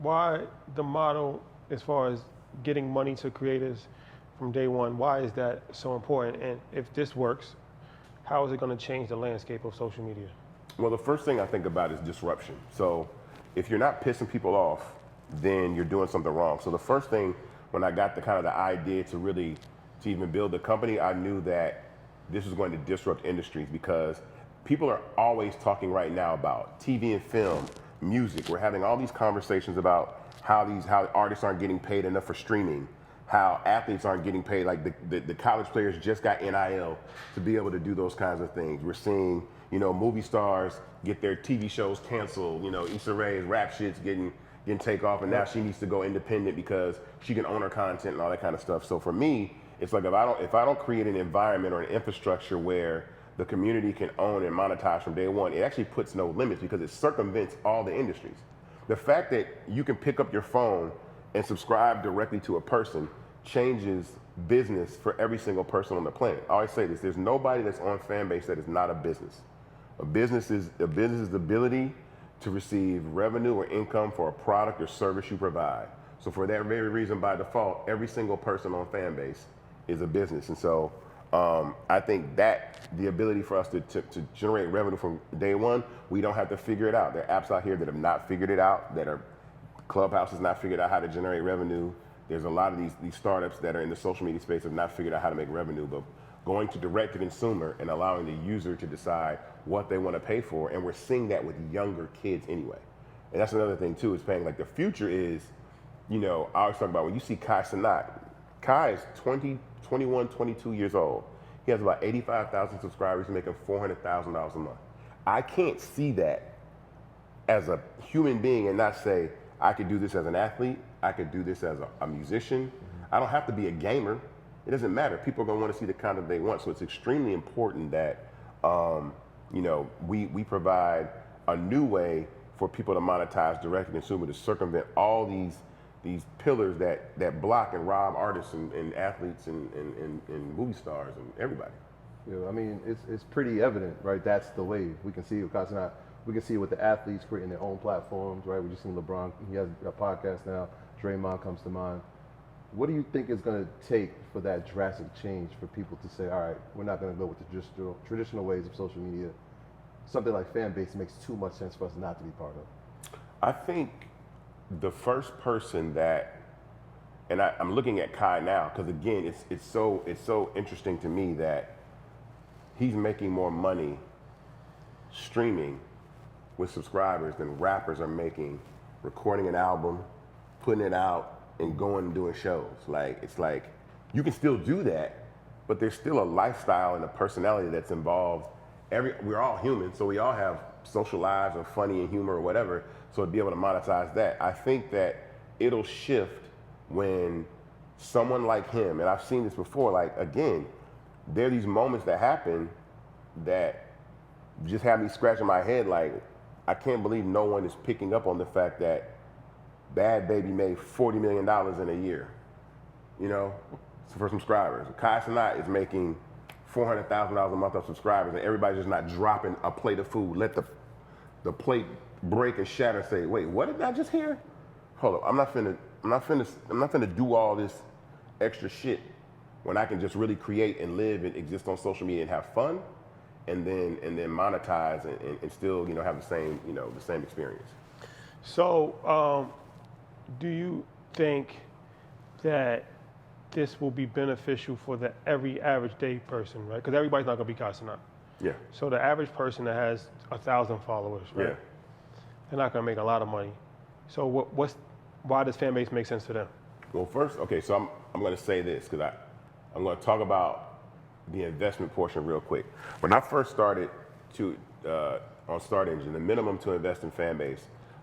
why the model as far as getting money to creators from day one, why is that so important? And if this works, how is it going to change the landscape of social media? Well, the first thing I think about is disruption. So if you're not pissing people off, then you're doing something wrong. So the first thing, when I got the kind of the idea to even build the company, I knew that this was going to disrupt industries because people are always talking right now about TV and film, music. We're having all these conversations about how artists aren't getting paid enough for streaming, how athletes aren't getting paid, like the college players just got NIL to be able to do those kinds of things. We're seeing, movie stars get their TV shows canceled. Issa Rae's rap shit's getting take off, and now she needs to go independent because she can own her content and all that kind of stuff. So for me, it's like if I don't create an environment or an infrastructure where the community can own and monetize from day one, it actually puts no limits because it circumvents all the industries. The fact that you can pick up your phone and subscribe directly to a person changes business for every single person on the planet. I always say this, there's nobody that's on FanBase that is not a business. A business is the ability to receive revenue or income for a product or service you provide. So for that very reason, by default, every single person on FanBase is a business. And so I think that the ability for us to generate revenue from day one, we don't have to figure it out. There are apps out here that have not figured it out, Clubhouse has not figured out how to generate revenue. There's a lot of these startups that are in the social media space have not figured out how to make revenue, but going to direct to consumer and allowing the user to decide what they want to pay for, and we're seeing that with younger kids anyway. And that's another thing too, is paying, like the future is, I always talk about when you see Kai Cenat. Kai is 20, 21, 22 years old. He has about 85,000 subscribers, he's making $400,000 a month. I can't see that as a human being and not say, I could do this as an athlete, I could do this as a musician. I don't have to be a gamer. It doesn't matter. People are going to want to see the content they want. So it's extremely important that we provide a new way for people to monetize direct to consumer, to circumvent all these pillars that block and rob artists and athletes and movie stars and everybody. I mean, it's pretty evident, right? That's the wave. We can see it with Casanat. We can see it with the athletes creating their own platforms, right? We just seen LeBron. He has a podcast now. Draymond comes to mind. What do you think is going to take for that drastic change for people to say, all right, we're not going to go with the traditional ways of social media? Something like FanBase makes too much sense for us not to be part of. I think the first person that, and I'm looking at Kai now, because again, it's so interesting to me that he's making more money streaming with subscribers than rappers are making recording an album, putting it out, and going and doing shows. It's like you can still do that, but there's still a lifestyle and a personality that's involved. We're all human, so we all have social lives or funny and humor or whatever. So to be able to monetize that, I think that it'll shift when someone like him, and I've seen this before, like again, there are these moments that happen that just have me scratching my head like, I can't believe no one is picking up on the fact that Bad Baby made $40 million in a year, for subscribers. Kai Cenat is making $400,000 a month of subscribers, and everybody's just not dropping a plate of food. Let the plate break and shatter and say, wait, what did I just hear? Hold up, I'm not finna do all this extra shit when I can just really create and live and exist on social media and have fun, and then monetize and still have the same experience. So, do you think that this will be beneficial for every average day person, right? Because everybody's not gonna be Kai Cenat. Yeah. So the average person that has 1,000 followers, right? Yeah. They're not gonna make a lot of money. So why does FanBase make sense to them? Well, first, okay, so I'm gonna say this because I'm gonna talk about the investment portion real quick. When I first started on Start Engine, the minimum to invest in FanBase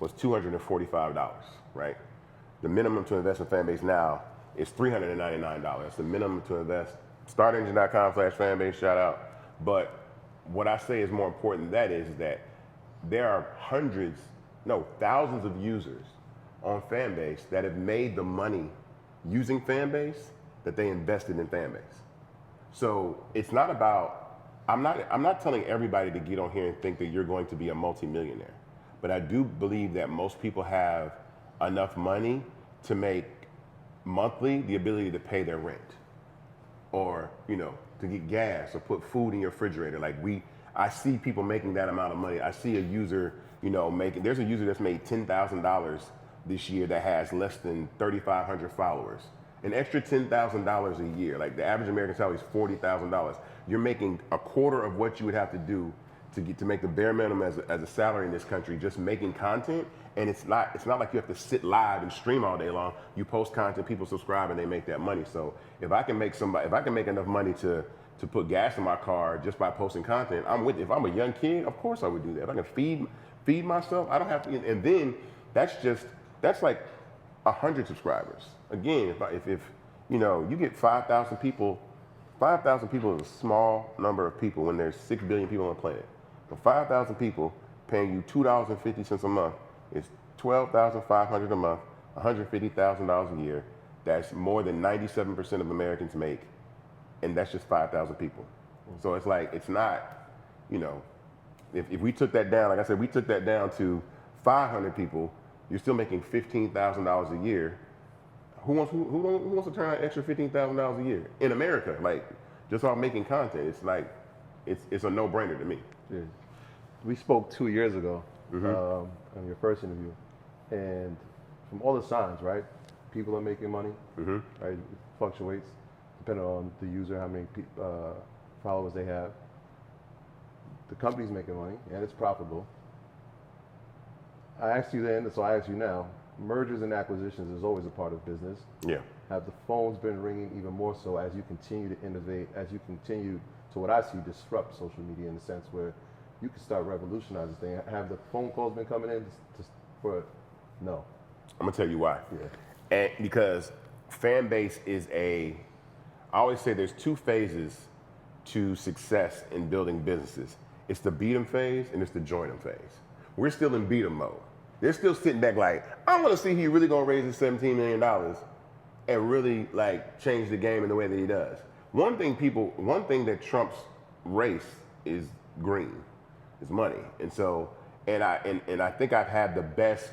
was $245, right? The minimum to invest in FanBase now is $399. That's the minimum to invest. StartEngine.com/FanBase, shout out. But what I say is more important than that is that there are thousands of users on FanBase that have made the money using FanBase that they invested in FanBase. So it's not about, I'm not telling everybody to get on here and think that you're going to be a multimillionaire. But I do believe that most people have enough money to make monthly the ability to pay their rent, or to get gas or put food in your refrigerator. Like I see people making that amount of money. I see a user, there's a user that's made $10,000 this year that has less than 3,500 followers. An extra $10,000 a year. Like the average American salary is $40,000. You're making a quarter of what you would have to do to make the bare minimum as a salary in this country, just making content. And it's not like you have to sit live and stream all day long. You post content, people subscribe, and they make that money. So if I can make enough money to put gas in my car just by posting content, I'm with it. If I'm a young kid, of course I would do that. If I can feed myself, I don't have to. And then that's like 100 subscribers. Again, if you get 5,000 people, 5,000 people is a small number of people when there's 6 billion people on the planet. So 5,000 people paying you $2.50 a month is $12,500 a month, $150,000 a year. That's more than 97% of Americans make, and that's just 5,000 people. So it's like, it's not, if we took that down, like I said, we took that down to 500 people, you're still making $15,000 a year. Who wants to turn out an extra $15,000 a year in America? Like, just off making content, it's like, it's a no-brainer to me. Yeah. We spoke 2 years ago on your first interview, and from all the signs, right? People are making money, right? It fluctuates depending on the user, how many followers they have. The company's making money, and it's profitable. I asked you then, so I ask you now, mergers and acquisitions is always a part of business. Yeah. Have the phones been ringing even more so as you continue to innovate, as you continue to, what I see, disrupt social media in the sense where you can start revolutionizing things? Have the phone calls been coming in no? I'm gonna tell you why. Yeah. And because FanBase I always say there's two phases to success in building businesses. It's the beat 'em phase and it's the join 'em phase. We're still in beat 'em mode. They're still sitting back like, I want to see he really gonna raise his $17 million and really like change the game in the way that he does. One thing that trumps race is green, is money. And so, and I think I've had the best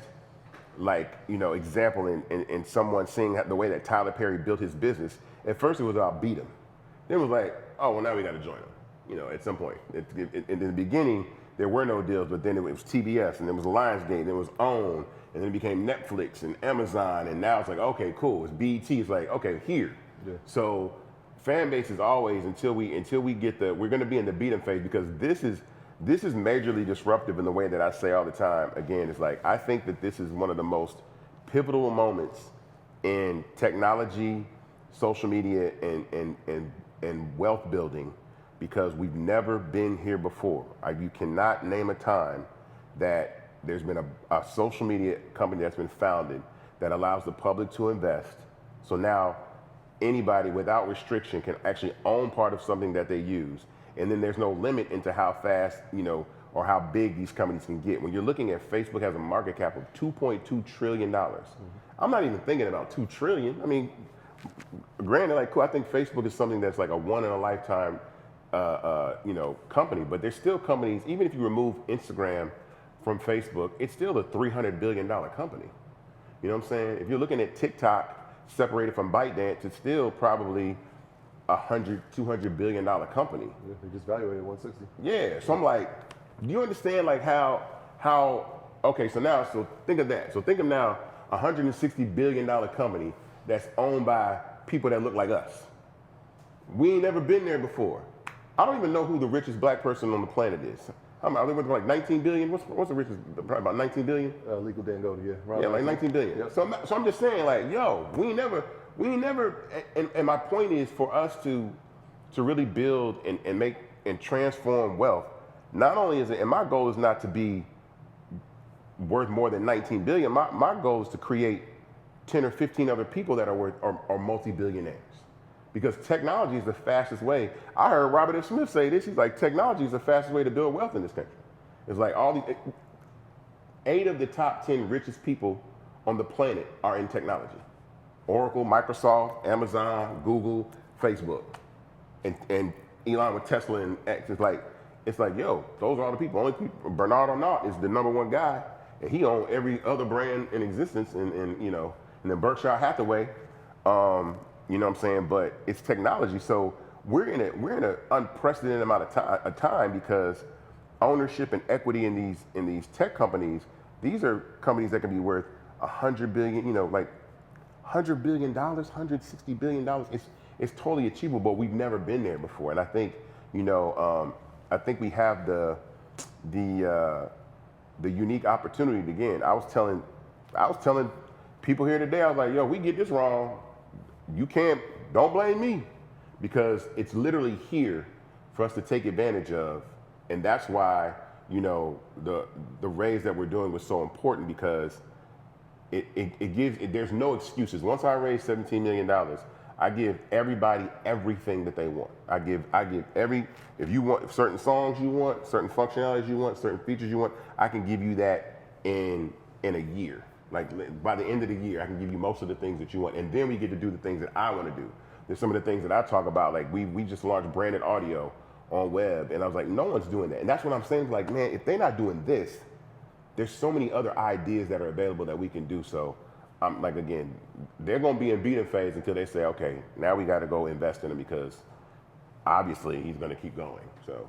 example in someone seeing the way that Tyler Perry built his business. At first it was about beat him. Then it was like, oh, well, now we got to join him, at some point. In the beginning, there were no deals, but then it was TBS, and then it was Lionsgate, and then it was OWN, and then it became Netflix and Amazon, and now it's like, okay, cool, it's BET, it's like, okay, here. Yeah. So FanBase is always, until we get we're gonna be in the beat 'em phase, because this is majorly disruptive in the way that I say all the time. Again, it's like, I think that this is one of the most pivotal moments in technology, social media, and wealth building, because we've never been here before. You cannot name a time that there's been a social media company that's been founded that allows the public to invest. So now anybody without restriction can actually own part of something that they use. And then there's no limit into how fast, or how big these companies can get. When you're looking at Facebook has a market cap of $2.2 trillion. I'm not even thinking about $2 trillion. I mean, granted, cool, I think Facebook is something that's like a one in a lifetime company, but there's still companies, even if you remove Instagram from Facebook, it's still a $300 billion company. You know what I'm saying? If you're looking at TikTok separated from ByteDance, it's still probably $200 billion company. Yeah, they just valuated 160. Yeah, so I'm like, do you understand okay, so think of that. So think of now a $160 billion company that's owned by people that look like us. We ain't never been there before. I don't even know who the richest black person on the planet is. Are they worth like 19 billion? What's the richest? Probably about 19 billion? Legal Dangote, yeah. Yeah, like 19 billion. Yep. So I'm just saying, we ain't never, and my point is for us to really build and make and transform wealth. Not only is it, and my goal is not to be worth more than 19 billion. My goal is to create 10 or 15 other people that are multi-billionaires. Because technology is the fastest way. I heard Robert F. Smith say this. He's like, technology is the fastest way to build wealth in this country. It's like 8 of the top 10 richest people on the planet are in technology. Oracle, Microsoft, Amazon, Google, Facebook. And Elon with Tesla and X. It's like, yo, those are all the people. Bernard Arnault is the #1 guy and he owned every other brand in existence, and you know, and then Berkshire Hathaway, you know what I'm saying? But it's technology, so we're in an unprecedented amount of time because ownership and equity in these tech companies, these are companies that can be worth $100 billion, you know, like $100 billion, $160 billion. It's totally achievable, but we've never been there before. And I think, you know, I think we have the unique opportunity to, again, I was telling people here today, I was like, yo, we get this wrong. Don't blame me, because it's literally here for us to take advantage of. And that's why, you know, the raise that we're doing was so important, because there's no excuses. Once I raise $17 million, I give everybody everything that they want. I give if you want certain songs you want, certain functionalities you want, certain features you want, I can give you that in a year. Like by the end of the year, I can give you most of the things that you want. And then we get to do the things that I want to do. There's some of the things that I talk about, like we just launched branded audio on web, and I was like, no one's doing that. And that's what I'm saying, like, man, if they're not doing this, there's so many other ideas that are available that we can do. So I'm like, again, they're going to be in beating phase until they say, okay, now we got to go invest in him, because obviously he's going to keep going. So